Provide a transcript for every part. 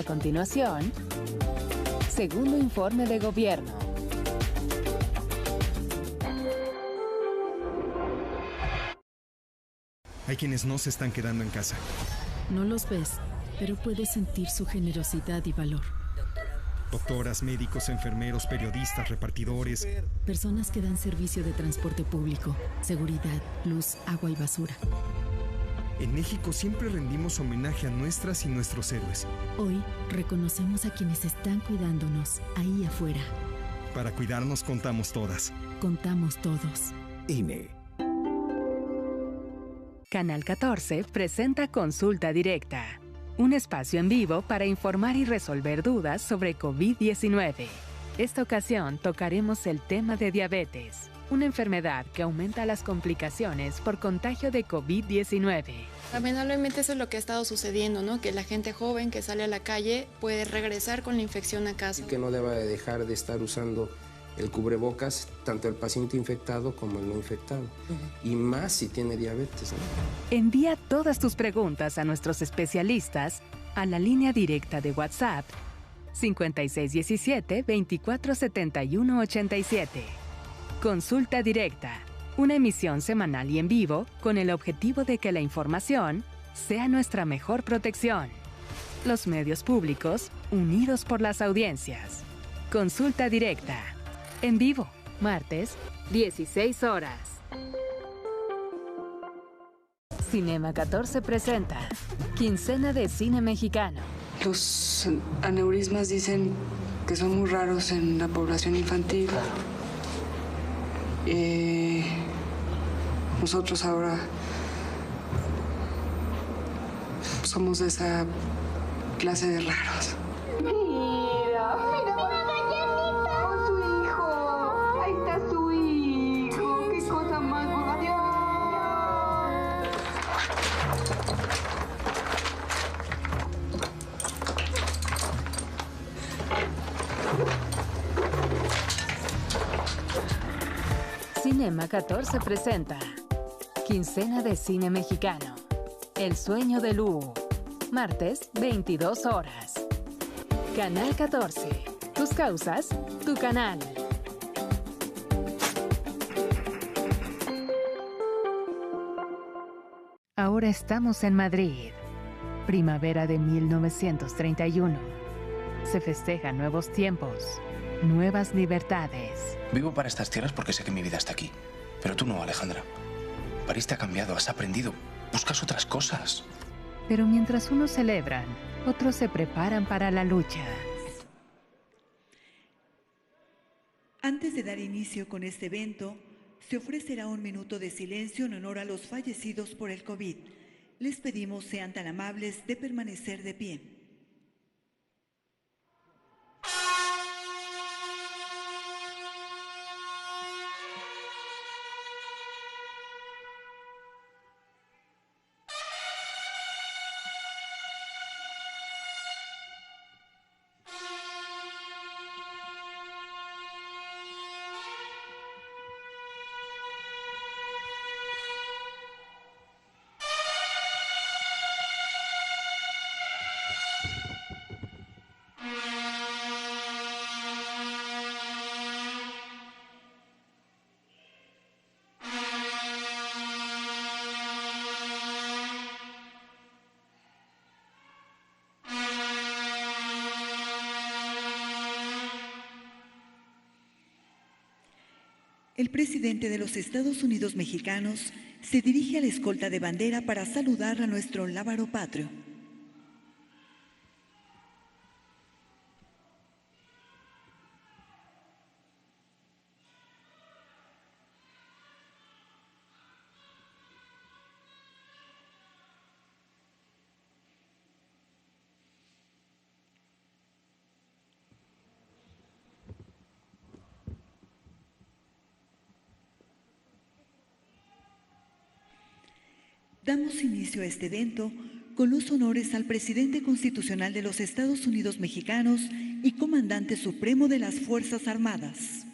A continuación, segundo informe de gobierno. Hay quienes no se están quedando en casa. No los ves, pero puedes sentir su generosidad y valor. Doctoras, médicos, enfermeros, periodistas, repartidores. Personas que dan servicio de transporte público, seguridad, luz, agua y basura. En México siempre rendimos homenaje a nuestras y nuestros héroes. Hoy reconocemos a quienes están cuidándonos ahí afuera. Para cuidarnos contamos todas. Contamos todos. INE. Canal 14 presenta Consulta Directa, un espacio en vivo para informar y resolver dudas sobre COVID-19. Esta ocasión tocaremos el tema de diabetes, una enfermedad que aumenta las complicaciones por contagio de COVID-19. Lamentablemente eso es lo que ha estado sucediendo, ¿no? Que la gente joven que sale a la calle puede regresar con la infección a casa. Que no deba dejar de estar usando el cubrebocas, tanto el paciente infectado como el no infectado. Y más si tiene diabetes, ¿no? Envía todas tus preguntas a nuestros especialistas a la línea directa de WhatsApp 5617-247187. Consulta Directa, una emisión semanal y en vivo con el objetivo de que la información sea nuestra mejor protección. Los medios públicos unidos por las audiencias. Consulta Directa. En vivo, martes, 16 horas. Cinema 14 presenta Quincena de Cine Mexicano. Los aneurismas dicen que son muy raros en la población infantil. Nosotros ahora somos de esa clase de raros. Mira con su hijo. Ahí está su hijo. Qué cosa más buena. Cinema 14 presenta Quincena de Cine Mexicano. El sueño de Lu. Martes, 22 horas. Canal 14. Tus causas, tu canal. Ahora estamos en Madrid. Primavera de 1931. Se festejan nuevos tiempos, nuevas libertades. Vivo para estas tierras porque sé que mi vida está aquí. Pero tú no, Alejandra. París te ha cambiado, has aprendido. Buscas otras cosas. Pero mientras unos celebran, otros se preparan para la lucha. Antes de dar inicio con este evento, se ofrecerá un minuto de silencio en honor a los fallecidos por el COVID. Les pedimos sean tan amables de permanecer de pie. El presidente de los Estados Unidos mexicanos se dirige a la escolta de bandera para saludar a nuestro lábaro patrio. Damos inicio a este evento con los honores al presidente constitucional de los Estados Unidos mexicanos y comandante supremo de las Fuerzas Armadas.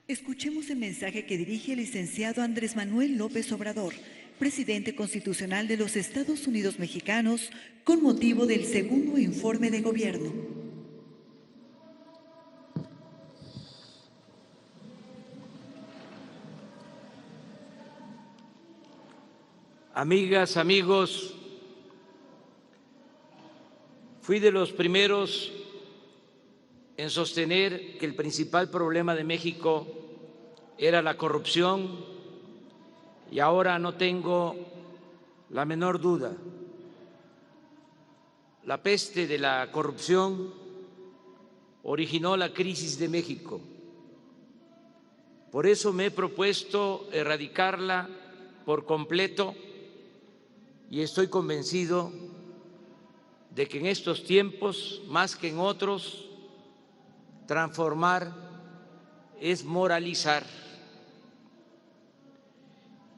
Escuchemos el mensaje que dirige el licenciado Andrés Manuel López Obrador, presidente constitucional de los Estados Unidos mexicanos, con motivo del segundo informe de gobierno. Amigas, amigos, fui de los primeros en sostener que el principal problema de México era la corrupción y ahora no tengo la menor duda. La peste de la corrupción originó la crisis de México. Por eso me he propuesto erradicarla por completo y estoy convencido de que en estos tiempos, más que en otros, transformar es moralizar.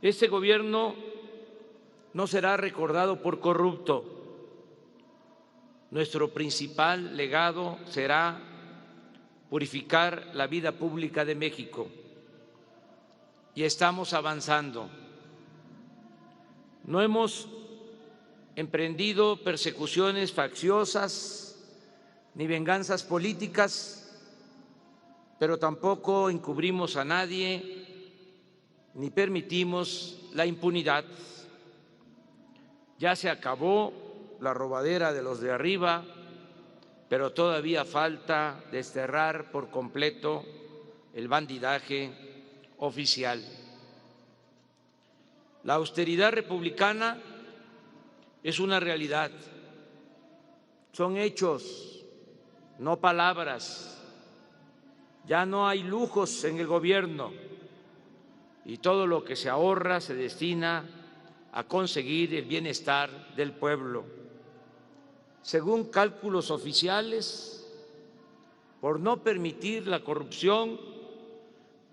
Este gobierno no será recordado por corrupto. Nuestro principal legado será purificar la vida pública de México. Y estamos avanzando. No hemos emprendido persecuciones facciosas ni venganzas políticas, pero tampoco encubrimos a nadie ni permitimos la impunidad. Ya se acabó la robadera de los de arriba, pero todavía falta desterrar por completo el bandidaje oficial. La austeridad republicana es una realidad, son hechos, no palabras. Ya no hay lujos en el gobierno y todo lo que se ahorra se destina a conseguir el bienestar del pueblo. Según cálculos oficiales, por no permitir la corrupción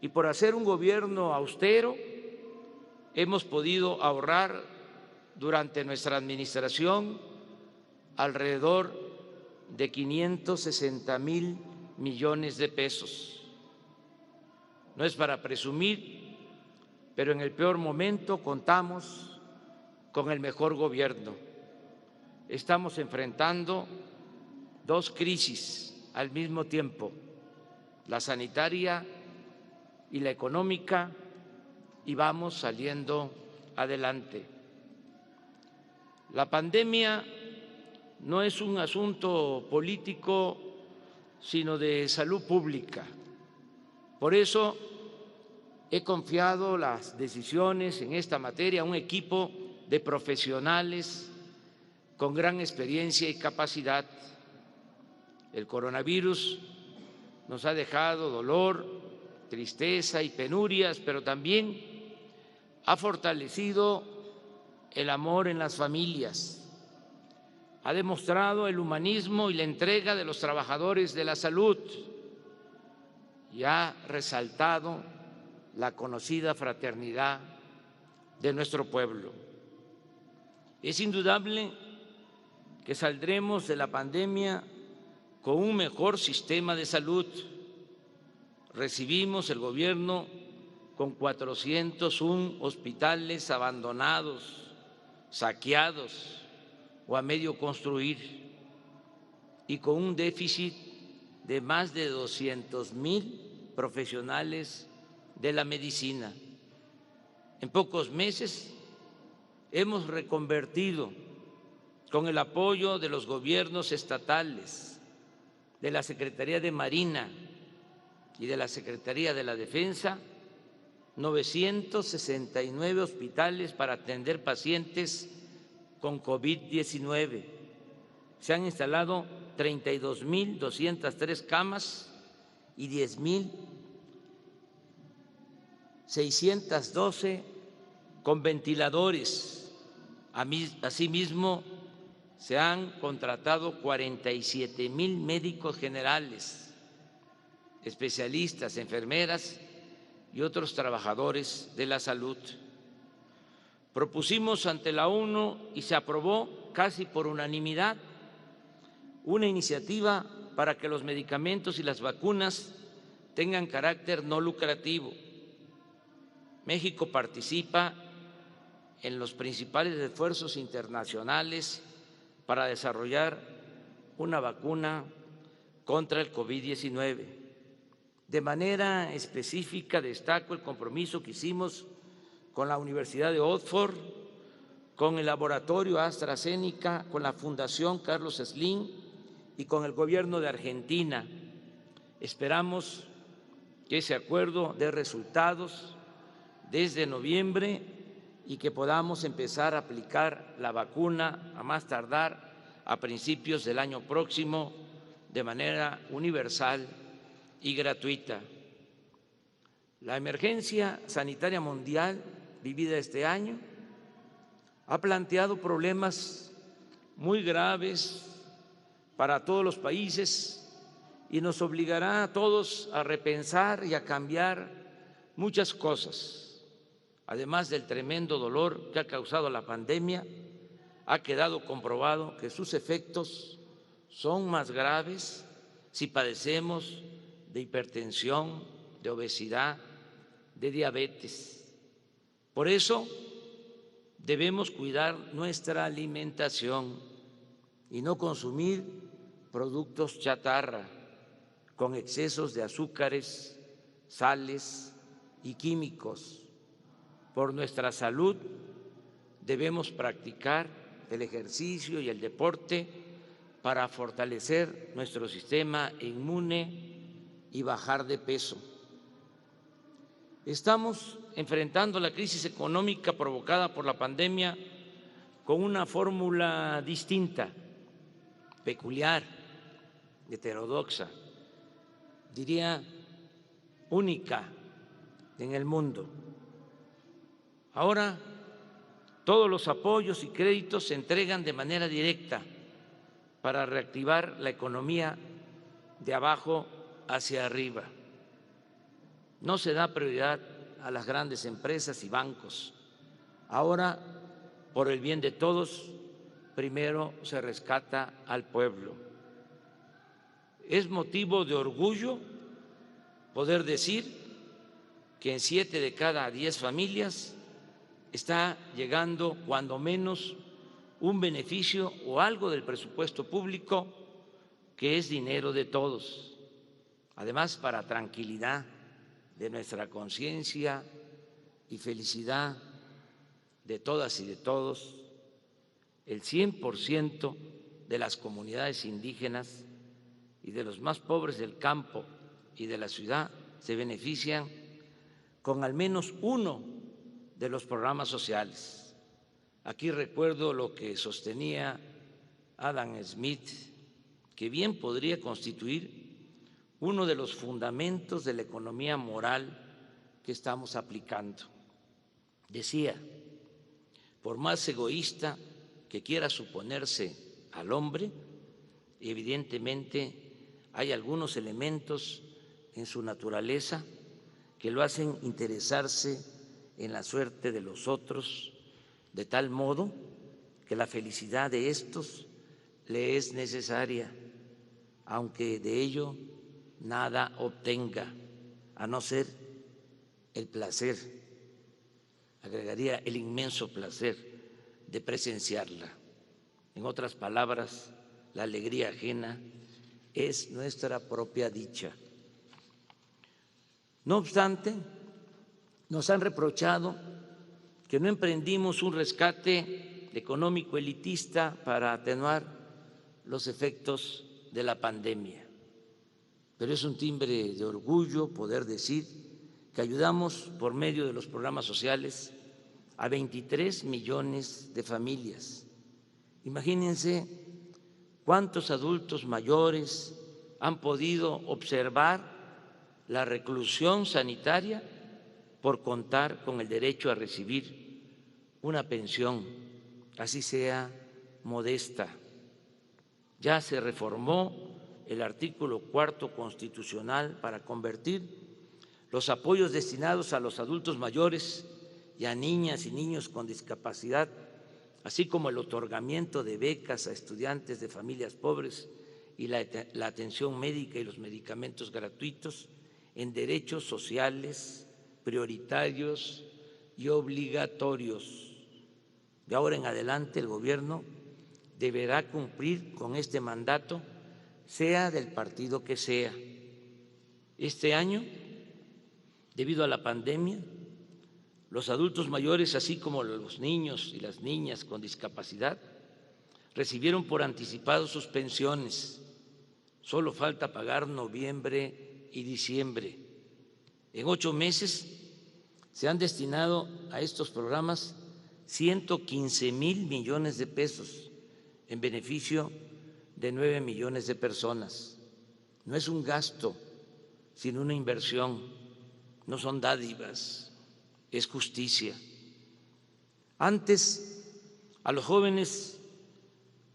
y por hacer un gobierno austero, hemos podido ahorrar durante nuestra administración alrededor de 560,000 millones de pesos. No es para presumir, pero en el peor momento contamos con el mejor gobierno. Estamos enfrentando dos crisis al mismo tiempo, la sanitaria y la económica, y vamos saliendo adelante. La pandemia no es un asunto político, sino de salud pública. Por eso he confiado las decisiones en esta materia a un equipo de profesionales con gran experiencia y capacidad. El coronavirus nos ha dejado dolor, tristeza y penurias, pero también ha fortalecido el amor en las familias, ha demostrado el humanismo y la entrega de los trabajadores de la salud y ha resaltado la conocida fraternidad de nuestro pueblo. Es indudable que saldremos de la pandemia con un mejor sistema de salud. Recibimos el gobierno con 401 hospitales abandonados, saqueados o a medio construir, y con un déficit de más de 200,000 profesionales de la medicina. En pocos meses hemos reconvertido, con el apoyo de los gobiernos estatales, de la Secretaría de Marina y de la Secretaría de la Defensa, 969 hospitales para atender pacientes con COVID-19. Se han instalado 32,203 camas y 10,612 con ventiladores. Asimismo, se han contratado 47,000 médicos generales, especialistas, enfermeras y otros trabajadores de la salud. Propusimos ante la ONU y se aprobó casi por unanimidad una iniciativa para que los medicamentos y las vacunas tengan carácter no lucrativo. México participa en los principales esfuerzos internacionales para desarrollar una vacuna contra el COVID-19. De manera específica destaco el compromiso que hicimos con la Universidad de Oxford, con el laboratorio AstraZeneca, con la Fundación Carlos Slim y con el gobierno de Argentina. Esperamos que ese acuerdo dé resultados desde noviembre y que podamos empezar a aplicar la vacuna a más tardar a principios del año próximo de manera universal y gratuita. La emergencia sanitaria mundial vivida este año ha planteado problemas muy graves para todos los países y nos obligará a todos a repensar y a cambiar muchas cosas. Además del tremendo dolor que ha causado la pandemia, ha quedado comprobado que sus efectos son más graves si padecemos de hipertensión, de obesidad, de diabetes. Por eso debemos cuidar nuestra alimentación y no consumir productos chatarra con excesos de azúcares, sales y químicos. Por nuestra salud debemos practicar el ejercicio y el deporte para fortalecer nuestro sistema inmune y bajar de peso. Estamos enfrentando la crisis económica provocada por la pandemia con una fórmula distinta, peculiar, heterodoxa, diría única en el mundo. Ahora todos los apoyos y créditos se entregan de manera directa para reactivar la economía de abajo hacia arriba. No se da prioridad a las grandes empresas y bancos. Ahora, por el bien de todos, primero se rescata al pueblo. Es motivo de orgullo poder decir que en 7 de cada 10 familias está llegando cuando menos un beneficio o algo del presupuesto público que es dinero de todos. Además, para tranquilidad de nuestra conciencia y felicidad de todas y de todos, el 100% de las comunidades indígenas y de los más pobres del campo y de la ciudad se benefician con al menos uno de los programas sociales. Aquí recuerdo lo que sostenía Adam Smith, que bien podría constituir uno de los fundamentos de la economía moral que estamos aplicando. Decía, por más egoísta que quiera suponerse al hombre, evidentemente hay algunos elementos en su naturaleza que lo hacen interesarse en la suerte de los otros, de tal modo que la felicidad de estos le es necesaria, aunque de ello nada obtenga, a no ser el placer, agregaría el inmenso placer de presenciarla. En otras palabras, la alegría ajena es nuestra propia dicha. No obstante, nos han reprochado que no emprendimos un rescate económico elitista para atenuar los efectos de la pandemia. Pero es un timbre de orgullo poder decir que ayudamos por medio de los programas sociales a 23 millones de familias. Imagínense cuántos adultos mayores han podido observar la reclusión sanitaria por contar con el derecho a recibir una pensión, así sea modesta. Ya se reformó el artículo 4 constitucional para convertir los apoyos destinados a los adultos mayores y a niñas y niños con discapacidad, así como el otorgamiento de becas a estudiantes de familias pobres y la atención médica y los medicamentos gratuitos, en derechos sociales prioritarios y obligatorios. De ahora en adelante el gobierno deberá cumplir con este mandato, sea del partido que sea. Este año, debido a la pandemia, los adultos mayores, así como los niños y las niñas con discapacidad, recibieron por anticipado sus pensiones. Solo falta pagar noviembre y diciembre. En 8 meses se han destinado a estos programas 115,000 millones de pesos en beneficio de 9 millones de personas. No es un gasto, sino una inversión. No son dádivas, es justicia. Antes a los jóvenes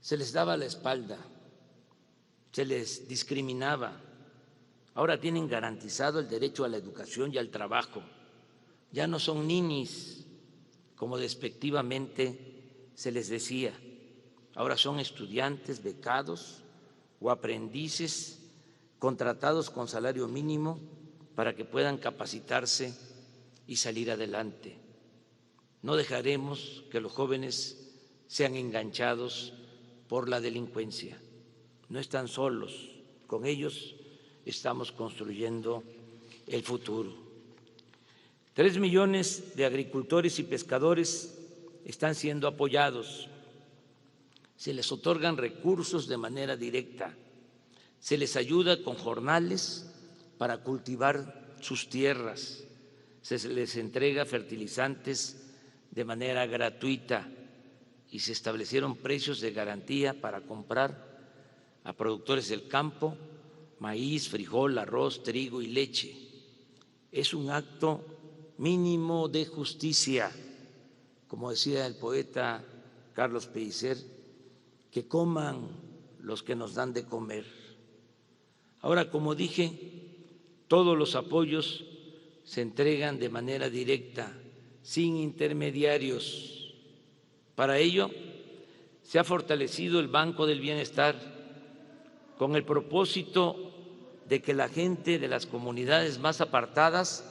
se les daba la espalda, se les discriminaba. Ahora tienen garantizado el derecho a la educación y al trabajo. Ya no son ninis, como despectivamente se les decía. Ahora son estudiantes becados o aprendices contratados con salario mínimo para que puedan capacitarse y salir adelante. No dejaremos que los jóvenes sean enganchados por la delincuencia. No están solos, con ellos estamos construyendo el futuro. 3 millones de agricultores y pescadores están siendo apoyados. Se les otorgan recursos de manera directa. Se les ayuda con jornales para cultivar sus tierras. Se les entrega fertilizantes de manera gratuita y se establecieron precios de garantía para comprar a productores del campo maíz, frijol, arroz, trigo y leche. Es un acto mínimo de justicia, como decía el poeta Carlos Pellicer, que coman los que nos dan de comer. Ahora, como dije, todos los apoyos se entregan de manera directa, sin intermediarios. Para ello, se ha fortalecido el Banco del Bienestar con el propósito de que la gente de las comunidades más apartadas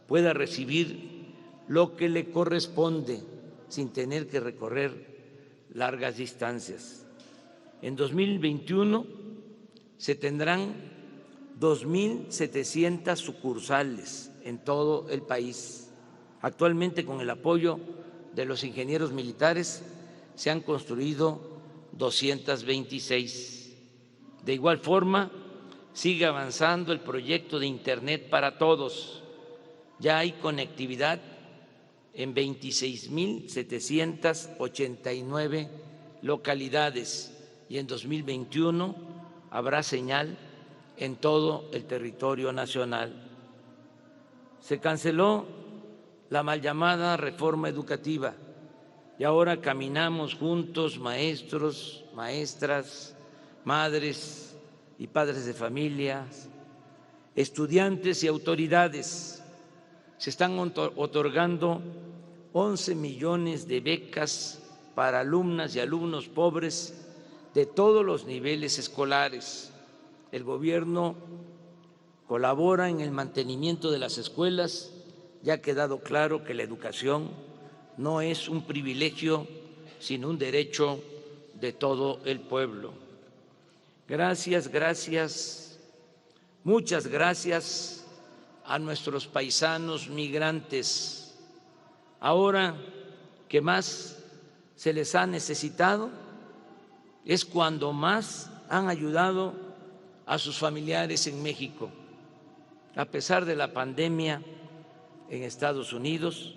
pueda recibir lo que le corresponde sin tener que recorrer largas distancias. En 2021 se tendrán 2.700 sucursales en todo el país. Actualmente, con el apoyo de los ingenieros militares, se han construido 226. De igual forma, sigue avanzando el proyecto de Internet para todos. Ya hay conectividad en 26.789 localidades y en 2021 habrá señal en todo el territorio nacional. Se canceló la mal llamada reforma educativa y ahora caminamos juntos, maestros, maestras, madres y padres de familias, estudiantes y autoridades. Se están otorgando 11 millones de becas para alumnas y alumnos pobres de todos los niveles escolares. El gobierno colabora en el mantenimiento de las escuelas. Ya ha quedado claro que la educación no es un privilegio, sino un derecho de todo el pueblo. Gracias, gracias, muchas gracias a nuestros paisanos migrantes. Ahora que más se les ha necesitado es cuando más han ayudado a sus familiares en México. A pesar de la pandemia en Estados Unidos,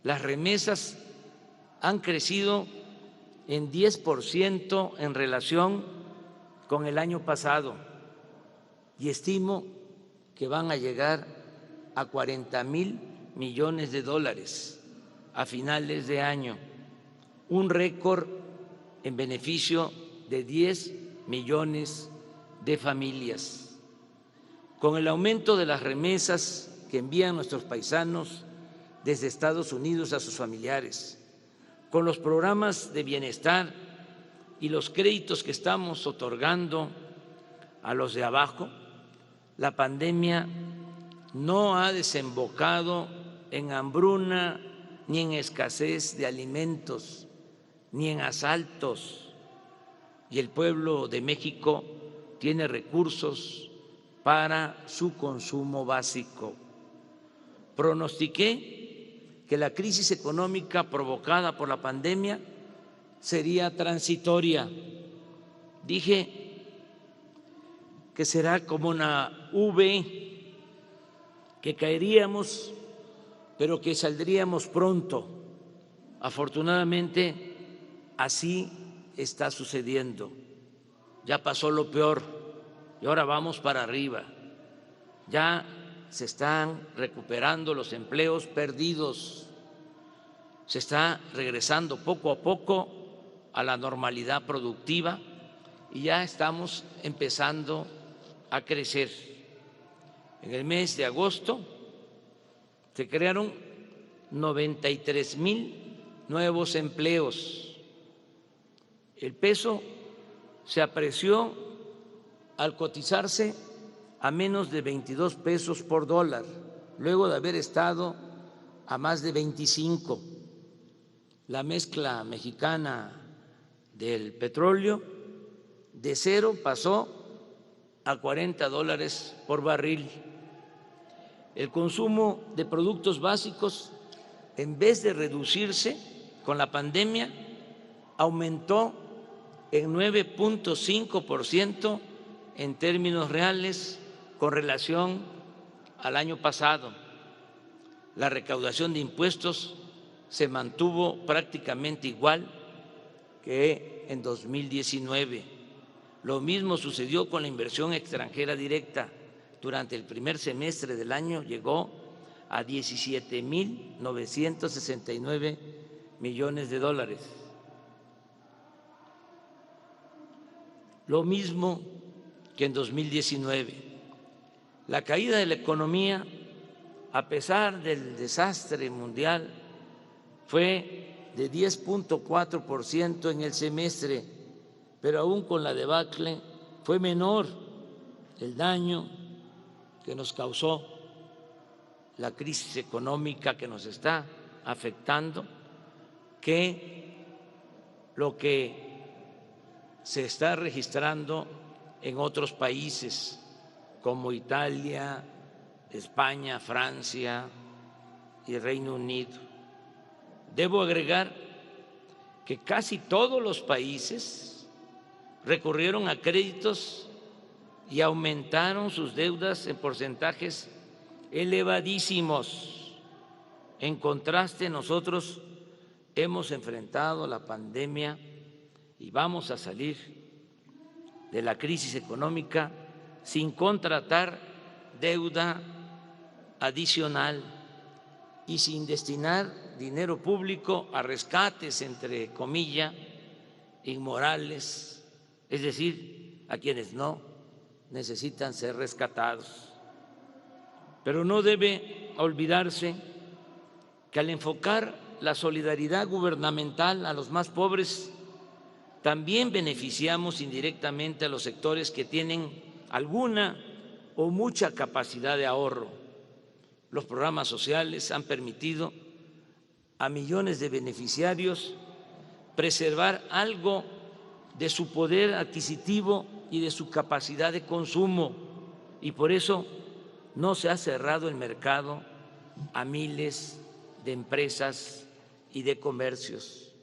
las remesas han crecido en 10% en relación con el año pasado y estimo que van a llegar a 40,000 millones de dólares a finales de año, un récord en beneficio de 10 millones de familias. Con el aumento de las remesas que envían nuestros paisanos desde Estados Unidos a sus familiares, con los programas de bienestar y los créditos que estamos otorgando a los de abajo, la pandemia no ha desembocado en hambruna, ni en escasez de alimentos, ni en asaltos. Y el pueblo de México tiene recursos para su consumo básico. Pronostiqué que la crisis económica provocada por la pandemia sería transitoria. Dije que será como una V, que caeríamos, pero que saldríamos pronto. Afortunadamente, así está sucediendo. Ya pasó lo peor y ahora vamos para arriba. Ya se están recuperando los empleos perdidos. Se está regresando poco a poco a la normalidad productiva y ya estamos empezando a crecer. En el mes de agosto se crearon 93,000 nuevos empleos. El peso se apreció al cotizarse a menos de 22 pesos por dólar, luego de haber estado a más de 25. La mezcla mexicana del petróleo de 0 pasó a $40 por barril. El consumo de productos básicos, en vez de reducirse con la pandemia, aumentó en 9.5% en términos reales con relación al año pasado. La recaudación de impuestos se mantuvo prácticamente igual que en 2019. Lo mismo sucedió con la inversión extranjera directa. Durante el primer semestre del año llegó a $17,969 millones. Lo mismo que en 2019. La caída de la economía, a pesar del desastre mundial, fue de 10.4% en el semestre, pero aún con la debacle fue menor el daño que nos causó la crisis económica que nos está afectando que lo que se está registrando en otros países como Italia, España, Francia y Reino Unido. Debo agregar que casi todos los países recurrieron a créditos y aumentaron sus deudas en porcentajes elevadísimos. En contraste, nosotros hemos enfrentado la pandemia y vamos a salir de la crisis económica sin contratar deuda adicional y sin destinar dinero público a rescates, entre comillas, inmorales, es decir, a quienes no necesitan ser rescatados. Pero no debe olvidarse que al enfocar la solidaridad gubernamental a los más pobres, también beneficiamos indirectamente a los sectores que tienen alguna o mucha capacidad de ahorro. Los programas sociales han permitido a millones de beneficiarios preservar algo de su poder adquisitivo y de su capacidad de consumo, y por eso no se ha cerrado el mercado a miles de empresas y de comercios.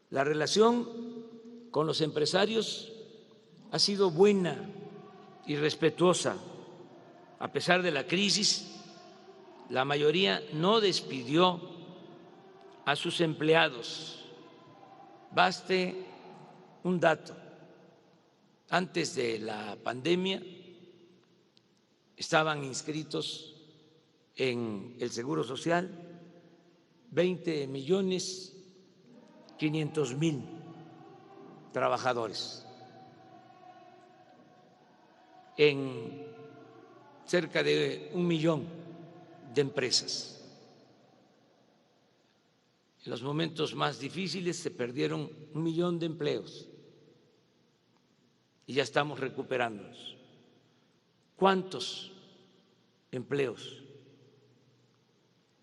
La relación con los empresarios ha sido buena y respetuosa. A pesar de la crisis, la mayoría no despidió a sus empleados. Baste un dato. Antes de la pandemia estaban inscritos en el Seguro Social 20,500,000 trabajadores en cerca de 1 millón de empresas. En los momentos más difíciles se perdieron 1 millón de empleos y ya estamos recuperándonos. ¿Cuántos empleos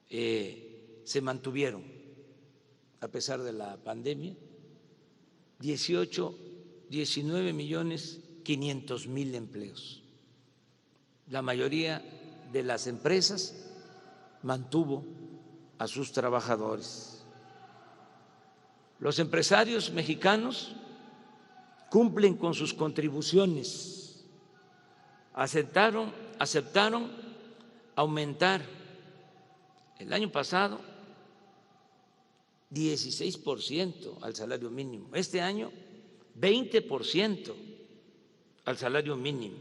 se mantuvieron a pesar de la pandemia, 19.500.000 empleos. La mayoría de las empresas mantuvo a sus trabajadores. Los empresarios mexicanos cumplen con sus contribuciones, aceptaron aumentar el año pasado 16% al salario mínimo, este año 20% al salario mínimo,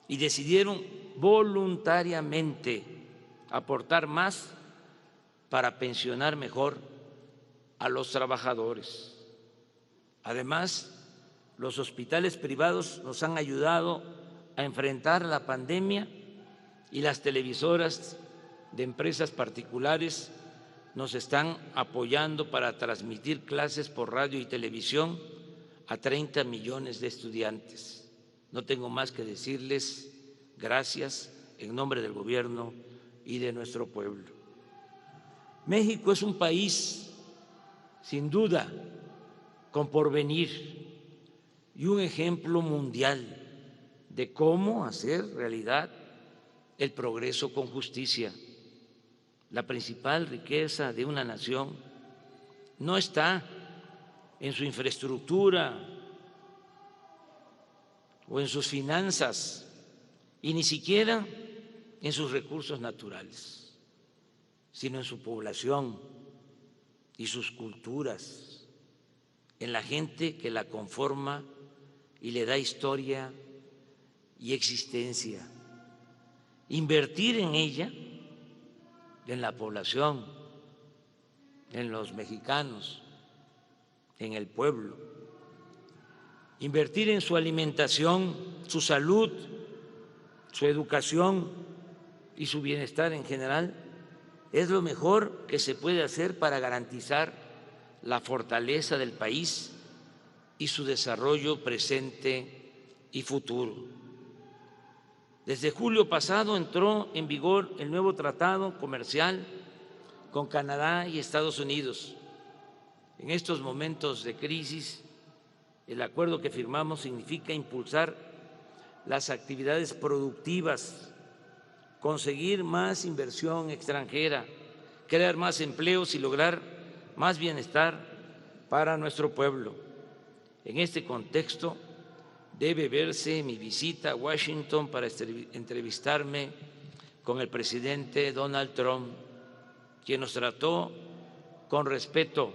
y decidieron voluntariamente aportar más para pensionar mejor a los trabajadores. Además, los hospitales privados nos han ayudado a enfrentar la pandemia y las televisoras de empresas particulares nos están apoyando para transmitir clases por radio y televisión a 30 millones de estudiantes. No tengo más que decirles gracias en nombre del gobierno y de nuestro pueblo. México es un país, sin duda, con porvenir y un ejemplo mundial de cómo hacer realidad el progreso con justicia. La principal riqueza de una nación no está en su infraestructura o en sus finanzas y ni siquiera en sus recursos naturales, sino en su población y sus culturas, en la gente que la conforma y le da historia y existencia. Invertir en ella, en la población, en los mexicanos, en el pueblo, invertir en su alimentación, su salud, su educación y su bienestar en general, es lo mejor que se puede hacer para garantizar la fortaleza del país y su desarrollo presente y futuro. Desde julio pasado entró en vigor el nuevo tratado comercial con Canadá y Estados Unidos. En estos momentos de crisis, el acuerdo que firmamos significa impulsar las actividades productivas, conseguir más inversión extranjera, crear más empleos y lograr más bienestar para nuestro pueblo. En este contexto, debe verse mi visita a Washington para entrevistarme con el presidente Donald Trump, quien nos trató con respeto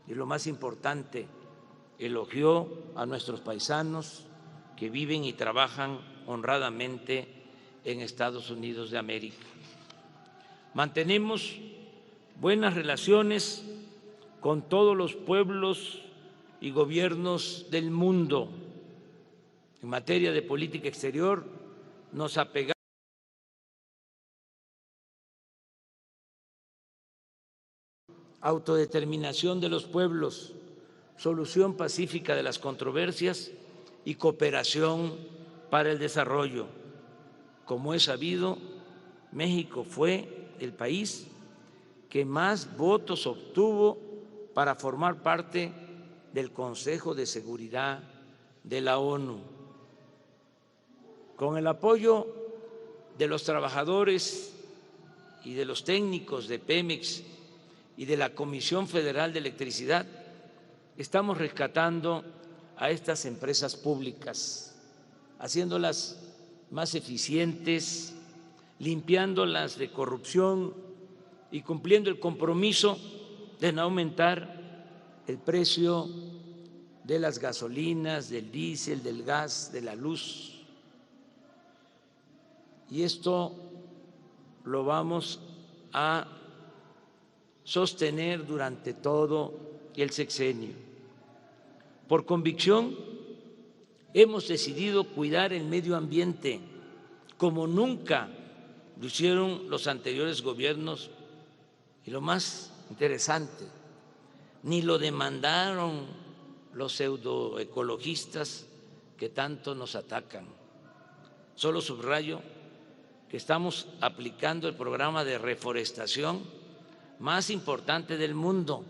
y, lo más importante, elogió a nuestros paisanos que viven y trabajan honradamente en Estados Unidos de América. Mantenemos buenas relaciones con todos los pueblos y gobiernos del mundo. En materia de política exterior, nos apegamos a la autodeterminación de los pueblos, solución pacífica de las controversias y cooperación para el desarrollo. Como es sabido, México fue el país que más votos obtuvo para formar parte del Consejo de Seguridad de la ONU. Con el apoyo de los trabajadores y de los técnicos de Pemex y de la Comisión Federal de Electricidad, estamos rescatando a estas empresas públicas, haciéndolas más eficientes, limpiándolas de corrupción y cumpliendo el compromiso de no aumentar el precio de las gasolinas, del diésel, del gas, de la luz. Y esto lo vamos a sostener durante todo el sexenio. Por convicción, hemos decidido cuidar el medio ambiente como nunca lo hicieron los anteriores gobiernos, y lo más interesante, ni lo demandaron los pseudoecologistas que tanto nos atacan. Solo subrayo que estamos aplicando el programa de reforestación más importante del mundo,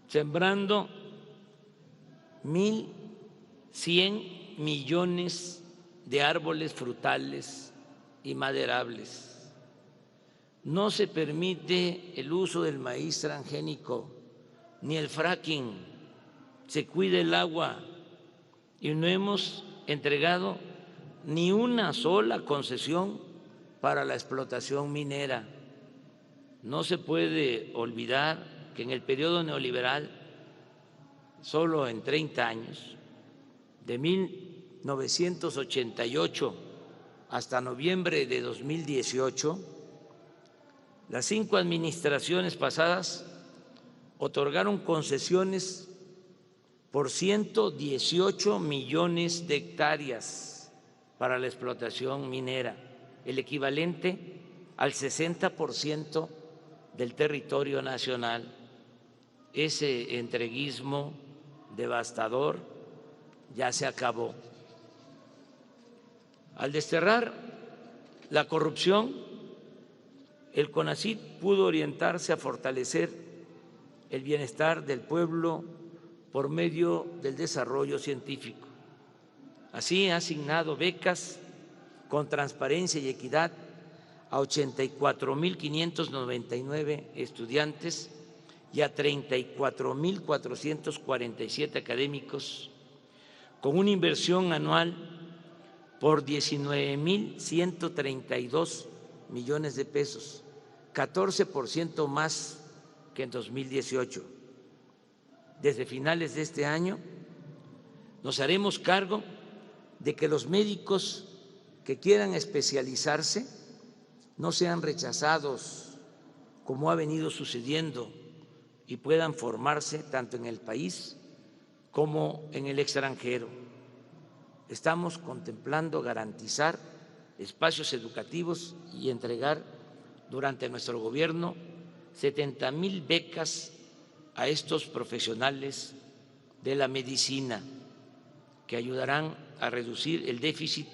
sembrando 1.100 millones de árboles frutales y maderables. No se permite el uso del maíz transgénico ni el fracking, se cuida el agua y no hemos entregado ni una sola concesión para la explotación minera. No se puede olvidar que en el periodo neoliberal, solo en 30 años, de 1988 hasta noviembre de 2018, las 5 administraciones pasadas otorgaron concesiones por 118 millones de hectáreas para la explotación minera, el equivalente al 60% del territorio nacional. Ese entreguismo devastador ya se acabó. Al desterrar la corrupción, el CONACYT pudo orientarse a fortalecer el bienestar del pueblo por medio del desarrollo científico. Así ha asignado becas con transparencia y equidad a 84.599 estudiantes y a 34.447 académicos, con una inversión anual por 19.132 millones de pesos, 14% más que en 2018. Desde finales de este año nos haremos cargo de que los médicos que quieran especializarse no sean rechazados, como ha venido sucediendo, y puedan formarse tanto en el país como en el extranjero. Estamos contemplando garantizar espacios educativos y entregar durante nuestro gobierno 70,000 becas a estos profesionales de la medicina que ayudarán a reducir el déficit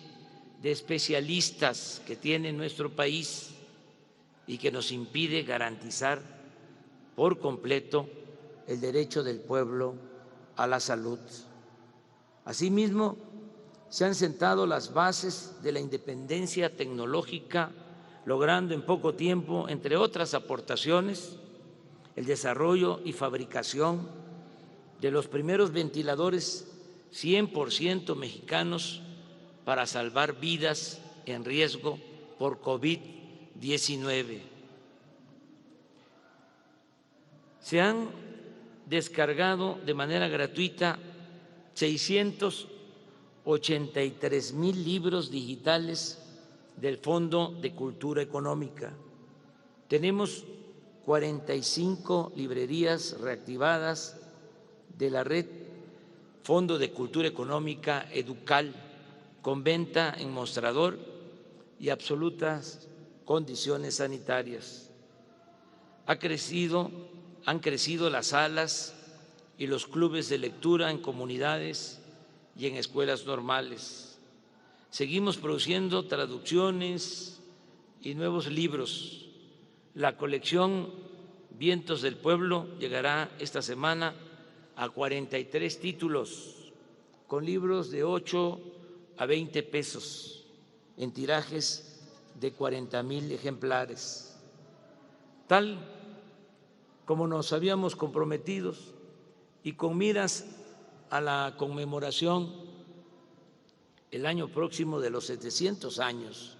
de especialistas que tiene nuestro país y que nos impide garantizar por completo el derecho del pueblo a la salud. Asimismo, se han sentado las bases de la independencia tecnológica, logrando en poco tiempo, entre otras aportaciones, el desarrollo y fabricación de los primeros ventiladores 100% mexicanos para salvar vidas en riesgo por COVID-19. Se han descargado de manera gratuita 683,000 libros digitales del Fondo de Cultura Económica. Tenemos 45 librerías reactivadas de la red Fondo de Cultura Económica Educal, con venta en mostrador y absolutas condiciones sanitarias. Han crecido las salas y los clubes de lectura en comunidades y en escuelas normales. Seguimos produciendo traducciones y nuevos libros. La colección Vientos del Pueblo llegará esta semana a 43 títulos, con libros de 8 a 20 pesos, en tirajes de 40,000 ejemplares. Tal como nos habíamos comprometido y con miras a la conmemoración el año próximo de los 700 años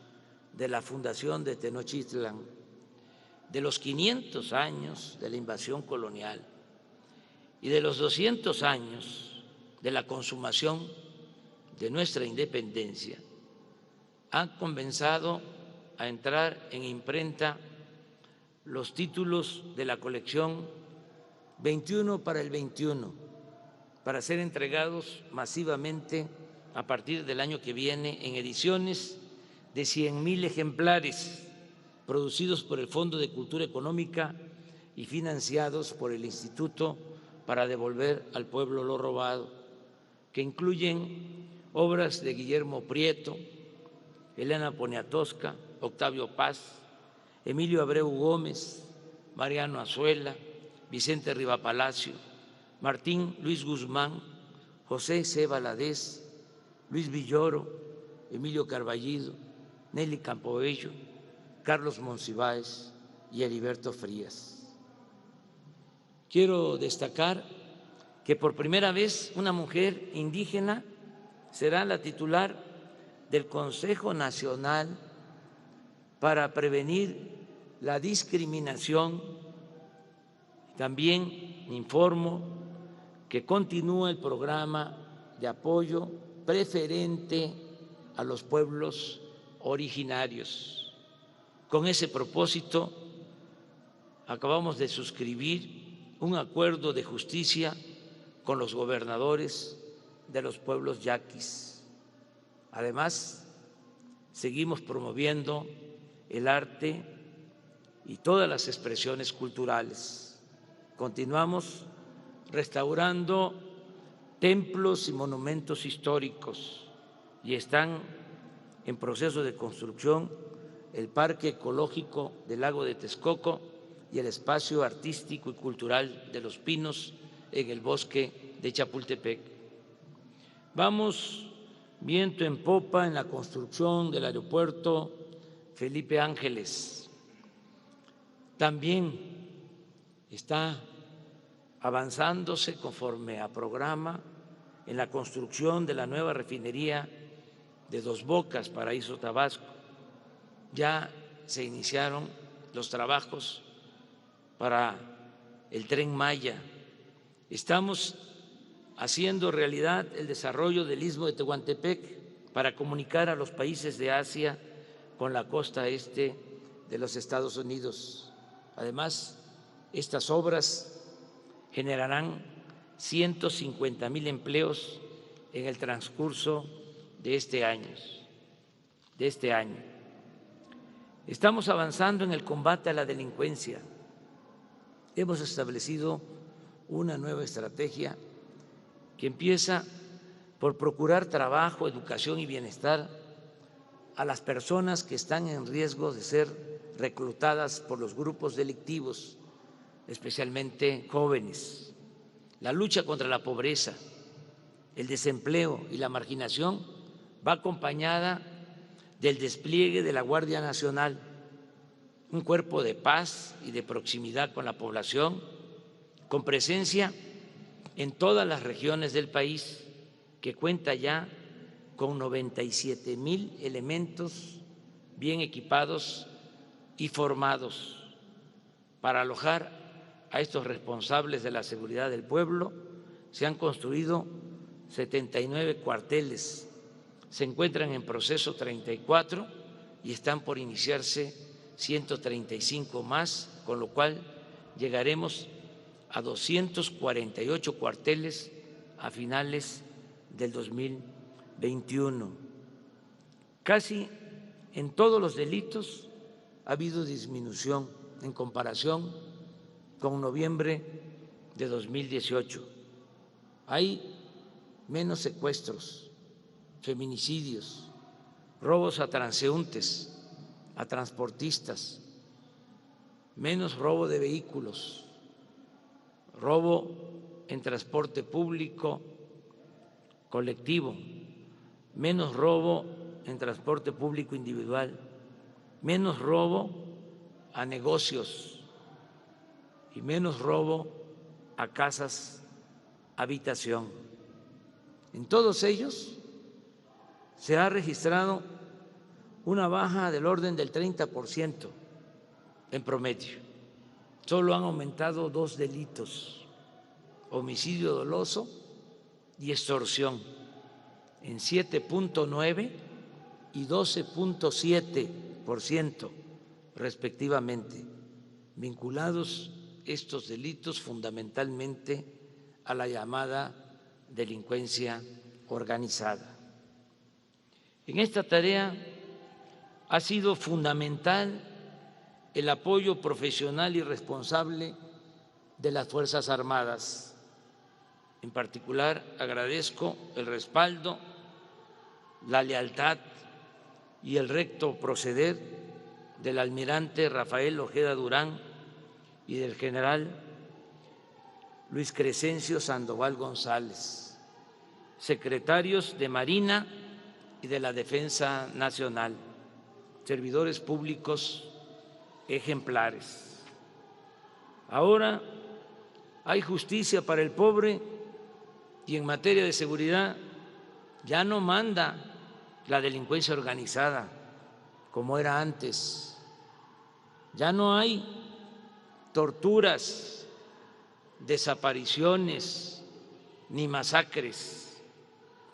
de la fundación de Tenochtitlan, de los 500 años de la invasión colonial y de los 200 años de la consumación de nuestra independencia, han comenzado a entrar en imprenta los títulos de la colección 21 para el 21, para ser entregados masivamente a partir del año que viene en ediciones de 100,000 ejemplares producidos por el Fondo de Cultura Económica y financiados por el Instituto para Devolver al Pueblo lo Robado, que incluyen obras de Guillermo Prieto, Elena Poniatowska, Octavio Paz, Emilio Abreu Gómez, Mariano Azuela, Vicente Rivapalacio, Martín Luis Guzmán, José C. Valadez, Luis Villoro, Emilio Carballido, Nelly Campobello, Carlos Monsiváis y Heriberto Frías. Quiero destacar que por primera vez una mujer indígena será la titular del Consejo Nacional para Prevenir la Discriminación. También informo que continúa el programa de apoyo preferente a los pueblos originarios. Con ese propósito, acabamos de suscribir un acuerdo de justicia con los gobernadores de los pueblos yaquis. Además, seguimos promoviendo el arte y todas las expresiones culturales. Continuamos restaurando templos y monumentos históricos y están en proceso de construcción el Parque Ecológico del Lago de Texcoco y el Espacio Artístico y Cultural de los Pinos en el Bosque de Chapultepec. Vamos viento en popa en la construcción del aeropuerto Felipe Ángeles. También está avanzándose conforme a programa en la construcción de la nueva refinería de Dos Bocas, Paraíso Tabasco. Ya se iniciaron los trabajos para el Tren Maya. Estamos haciendo realidad el desarrollo del Istmo de Tehuantepec para comunicar a los países de Asia con la costa este de los Estados Unidos. Además, estas obras generarán 150,000 empleos en el transcurso de este año. Estamos avanzando en el combate a la delincuencia. Hemos establecido una nueva estrategia que empieza por procurar trabajo, educación y bienestar a las personas que están en riesgo de ser reclutadas por los grupos delictivos, especialmente jóvenes. La lucha contra la pobreza, el desempleo y la marginación va acompañada del despliegue de la Guardia Nacional, un cuerpo de paz y de proximidad con la población, con presencia en todas las regiones del país, que cuenta ya con 97,000 elementos bien equipados y formados para alojar a estos responsables de la seguridad del pueblo. Se han construido 79 cuarteles, se encuentran en proceso 34 y están por iniciarse 135 más, con lo cual llegaremos a 248 cuarteles a finales del 2021. Casi en todos los delitos ha habido disminución en comparación con noviembre de 2018. Hay menos secuestros, feminicidios, robos a transeúntes, a transportistas, menos robo de vehículos, robo en transporte público colectivo, menos robo en transporte público individual, menos robo a negocios y menos robo a casas habitación. En todos ellos se ha registrado una baja del orden del 30% en promedio. Solo han aumentado 2 delitos, homicidio doloso y extorsión, en 7.9 y 12.7% respectivamente, vinculados estos delitos fundamentalmente a la llamada delincuencia organizada. En esta tarea ha sido fundamental el apoyo profesional y responsable de las Fuerzas Armadas. En particular, agradezco el respaldo, la lealtad y el recto proceder del almirante Rafael Ojeda Durán y del general Luis Crescencio Sandoval González, secretarios de Marina y de la Defensa Nacional, servidores públicos ejemplares. Ahora hay justicia para el pobre y en materia de seguridad ya no manda la delincuencia organizada como era antes. Ya no hay torturas, desapariciones ni masacres.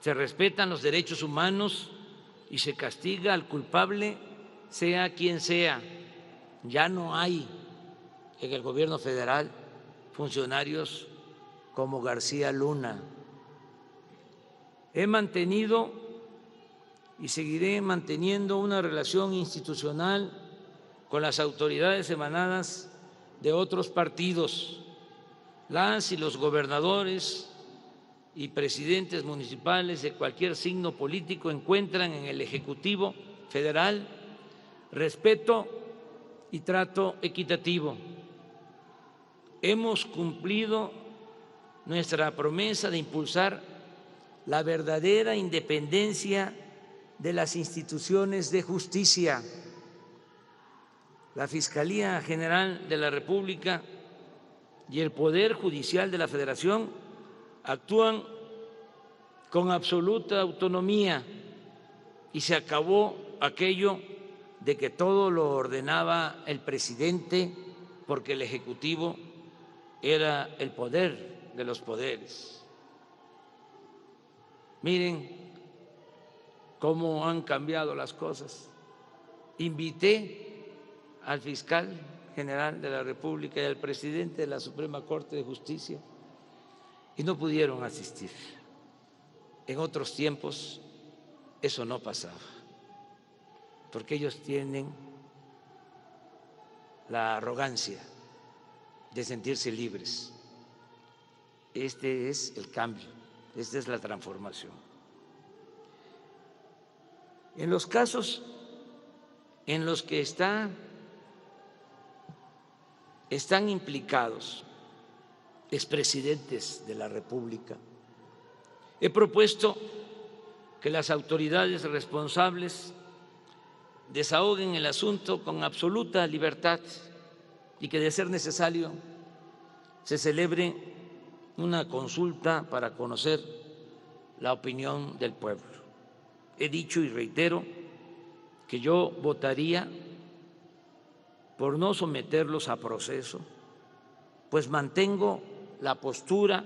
Se respetan los derechos humanos y se castiga al culpable, sea quien sea. Ya no hay en el gobierno federal funcionarios como García Luna. He mantenido y seguiré manteniendo una relación institucional con las autoridades emanadas de otros partidos. Las y los gobernadores y presidentes municipales de cualquier signo político encuentran en el Ejecutivo Federal respeto y trato equitativo. Hemos cumplido nuestra promesa de impulsar la verdadera independencia de las instituciones de justicia. La Fiscalía General de la República y el Poder Judicial de la Federación actúan con absoluta autonomía y se acabó aquello de que todo lo ordenaba el presidente porque el Ejecutivo era el poder de los poderes. Miren cómo han cambiado las cosas. Invité al fiscal general de la República y al presidente de la Suprema Corte de Justicia y no pudieron asistir. En otros tiempos eso no pasaba, porque ellos tienen la arrogancia de sentirse libres. Este es el cambio, esta es la transformación. En los casos en los que están implicados expresidentes de la República, he propuesto que las autoridades responsables desahoguen el asunto con absoluta libertad y que, de ser necesario, se celebre una consulta para conocer la opinión del pueblo. He dicho y reitero que yo votaría por no someterlos a proceso, pues mantengo la postura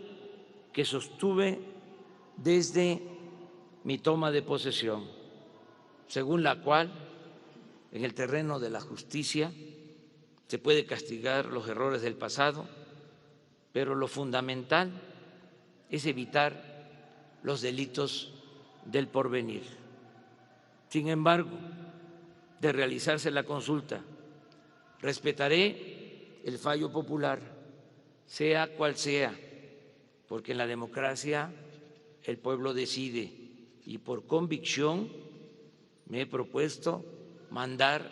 que sostuve desde mi toma de posesión, según la cual en el terreno de la justicia se puede castigar los errores del pasado, pero lo fundamental es evitar los delitos del porvenir. Sin embargo, de realizarse la consulta, respetaré el fallo popular, sea cual sea, porque en la democracia el pueblo decide y por convicción me he propuesto mandar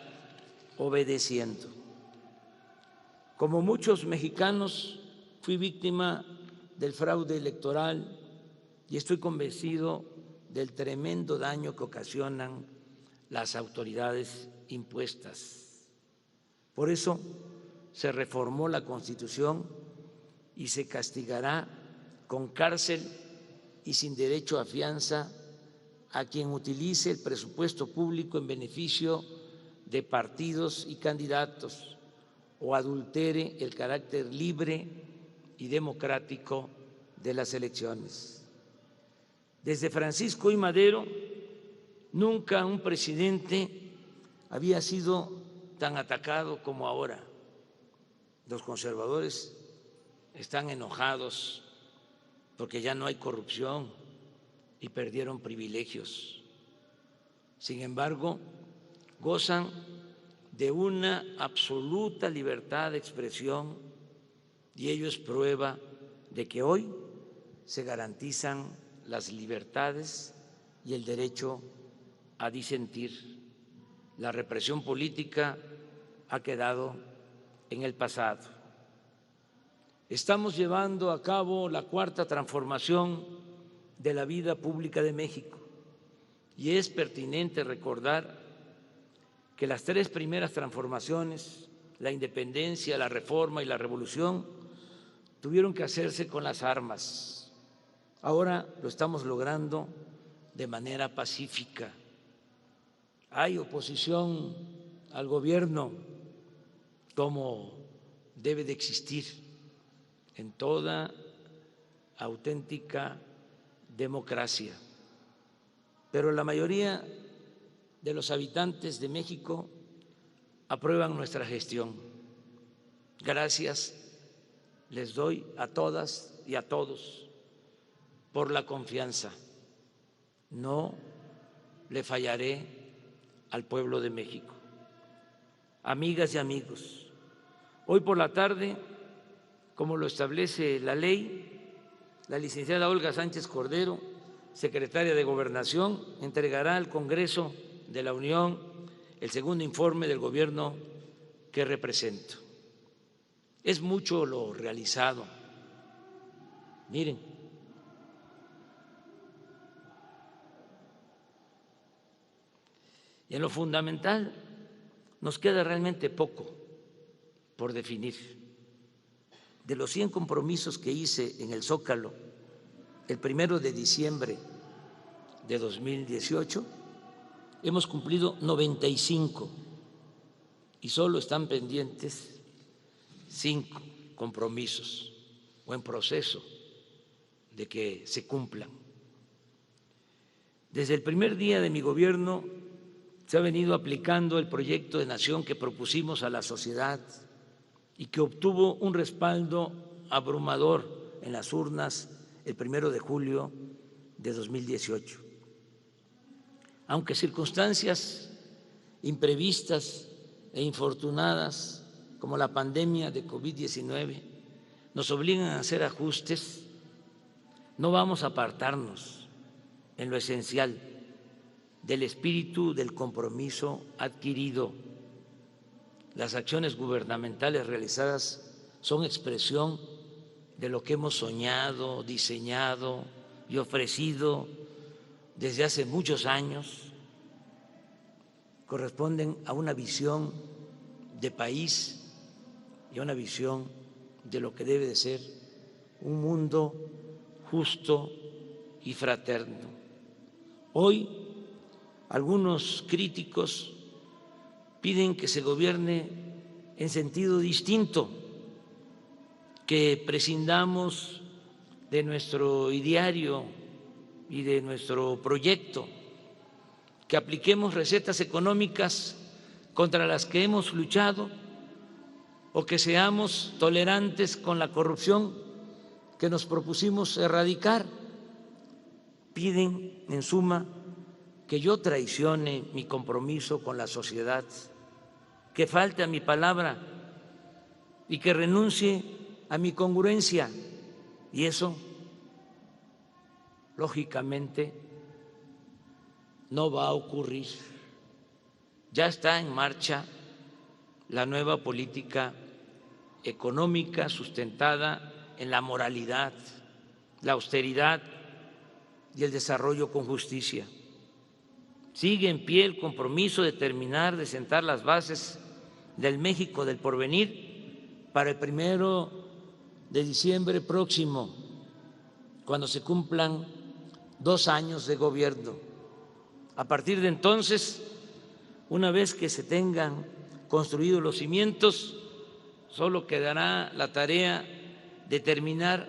obedeciendo. Como muchos mexicanos, fui víctima del fraude electoral y estoy convencido del tremendo daño que ocasionan las autoridades impuestas. Por eso se reformó la Constitución y se castigará con cárcel y sin derecho a fianza a quien utilice el presupuesto público en beneficio de partidos y candidatos o adultere el carácter libre y democrático de las elecciones. Desde Francisco I. Madero, nunca un presidente había sido tan atacado como ahora. Los conservadores están enojados porque ya no hay corrupción y perdieron privilegios. Sin embargo, gozan de una absoluta libertad de expresión y ello es prueba de que hoy se garantizan las libertades y el derecho a disentir. La represión política ha quedado en el pasado. Estamos llevando a cabo la cuarta transformación de la vida pública de México y es pertinente recordar que las tres primeras transformaciones, la independencia, la reforma y la revolución, tuvieron que hacerse con las armas. Ahora lo estamos logrando de manera pacífica. Hay oposición al gobierno, como debe de existir en toda auténtica democracia. Pero la mayoría de los habitantes de México aprueban nuestra gestión. Gracias les doy a todas y a todos por la confianza. No le fallaré al pueblo de México. Amigas y amigos, hoy por la tarde, como lo establece la ley, la licenciada Olga Sánchez Cordero, secretaria de Gobernación, entregará al Congreso de la Unión el segundo informe del gobierno que represento. Es mucho lo realizado. Miren, y en lo fundamental nos queda realmente poco por definir. De los 100 compromisos que hice en el Zócalo el 1 de diciembre de 2018, hemos cumplido 95 y solo están pendientes 5 compromisos o en proceso de que se cumplan. Desde el primer día de mi gobierno se ha venido aplicando el proyecto de nación que propusimos a la sociedad y que obtuvo un respaldo abrumador en las urnas el 1 de julio de 2018. Aunque circunstancias imprevistas e infortunadas como la pandemia de COVID-19 nos obligan a hacer ajustes, no vamos a apartarnos en lo esencial del espíritu del compromiso adquirido. Las acciones gubernamentales realizadas son expresión de lo que hemos soñado, diseñado y ofrecido desde hace muchos años. Corresponden a una visión de país y a una visión de lo que debe de ser un mundo justo y fraterno. Hoy, algunos críticos piden que se gobierne en sentido distinto, que prescindamos de nuestro ideario y de nuestro proyecto, que apliquemos recetas económicas contra las que hemos luchado o que seamos tolerantes con la corrupción que nos propusimos erradicar. Piden, en suma, que yo traicione mi compromiso con la sociedad, que falte a mi palabra y que renuncie a mi congruencia. Y eso, lógicamente, no va a ocurrir. Ya está en marcha la nueva política económica sustentada en la moralidad, la austeridad y el desarrollo con justicia. Sigue en pie el compromiso de terminar de sentar las bases del México del porvenir para el 1 de diciembre próximo, cuando se cumplan 2 años de gobierno. A partir de entonces, una vez que se tengan construidos los cimientos, solo quedará la tarea de terminar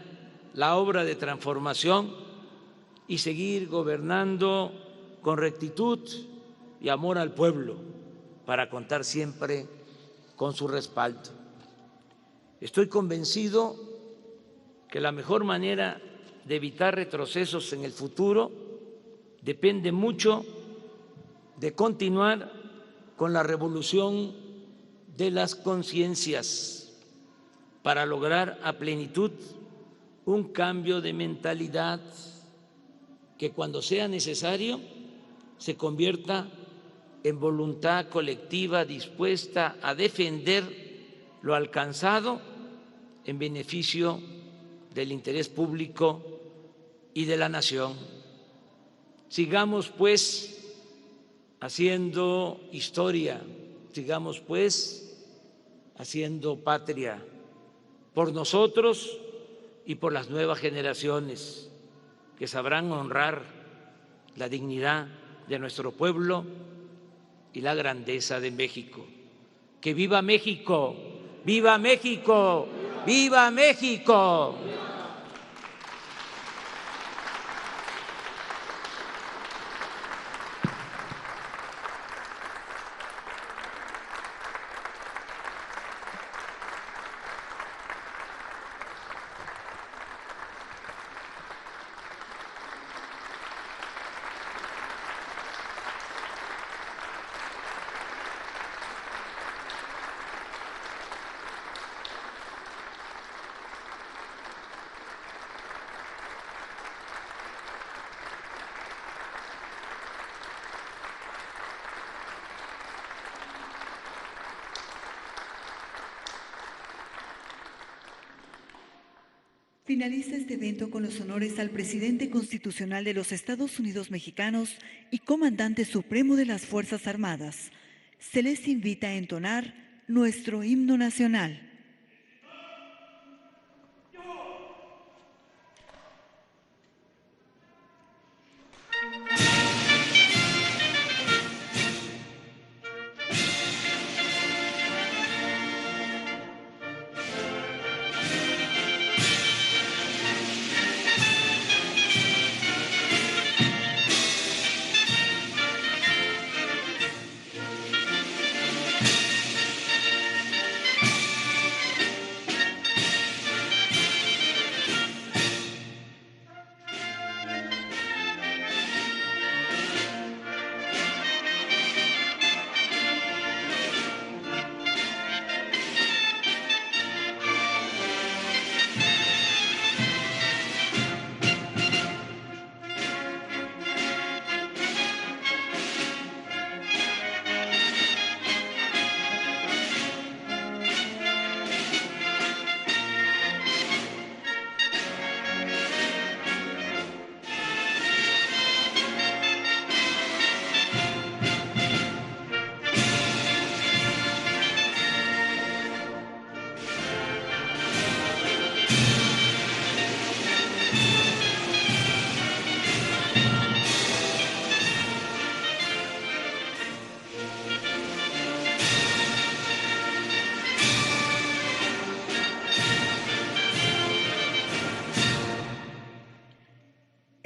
la obra de transformación y seguir gobernando con rectitud y amor al pueblo, para contar siempre con su respaldo. Estoy convencido que la mejor manera de evitar retrocesos en el futuro depende mucho de continuar con la revolución de las conciencias para lograr a plenitud un cambio de mentalidad que, cuando sea necesario, se convierta en voluntad colectiva dispuesta a defender lo alcanzado en beneficio del interés público y de la nación. Sigamos pues haciendo historia, sigamos pues haciendo patria por nosotros y por las nuevas generaciones que sabrán honrar la dignidad de nuestro pueblo y la grandeza de México. ¡Que viva México! ¡Viva México! ¡Viva México! Finaliza este evento con los honores al presidente constitucional de los Estados Unidos mexicanos y comandante supremo de las Fuerzas Armadas. Se les invita a entonar nuestro himno nacional.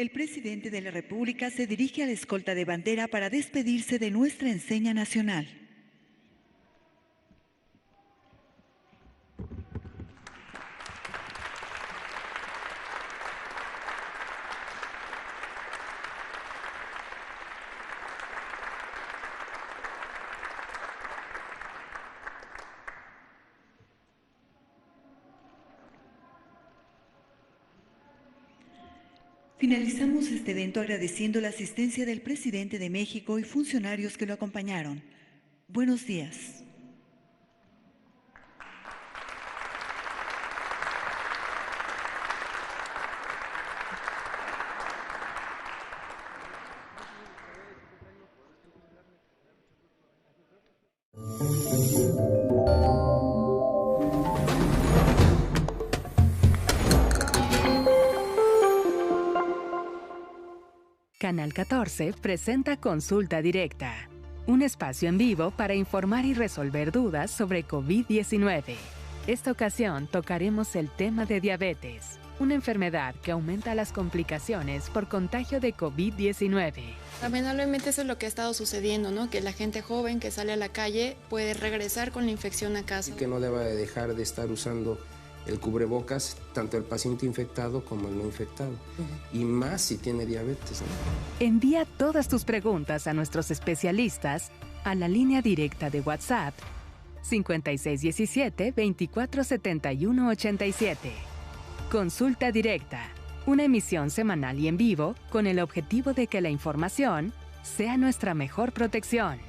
El presidente de la República se dirige a la escolta de bandera para despedirse de nuestra enseña nacional. Finalizamos este evento agradeciendo la asistencia del presidente de México y funcionarios que lo acompañaron. Buenos días. Canal 14 presenta Consulta Directa, un espacio en vivo para informar y resolver dudas sobre COVID-19. Esta ocasión tocaremos el tema de diabetes, una enfermedad que aumenta las complicaciones por contagio de COVID-19. Lamentablemente eso es lo que ha estado sucediendo, ¿no? Que la gente joven que sale a la calle puede regresar con la infección a casa. Que no deba de dejar de estar usando el cubrebocas, tanto el paciente infectado como el no infectado. Y más si tiene diabetes, ¿no? Envía todas tus preguntas a nuestros especialistas a la línea directa de WhatsApp 5617-247187. Consulta Directa, una emisión semanal y en vivo con el objetivo de que la información sea nuestra mejor protección.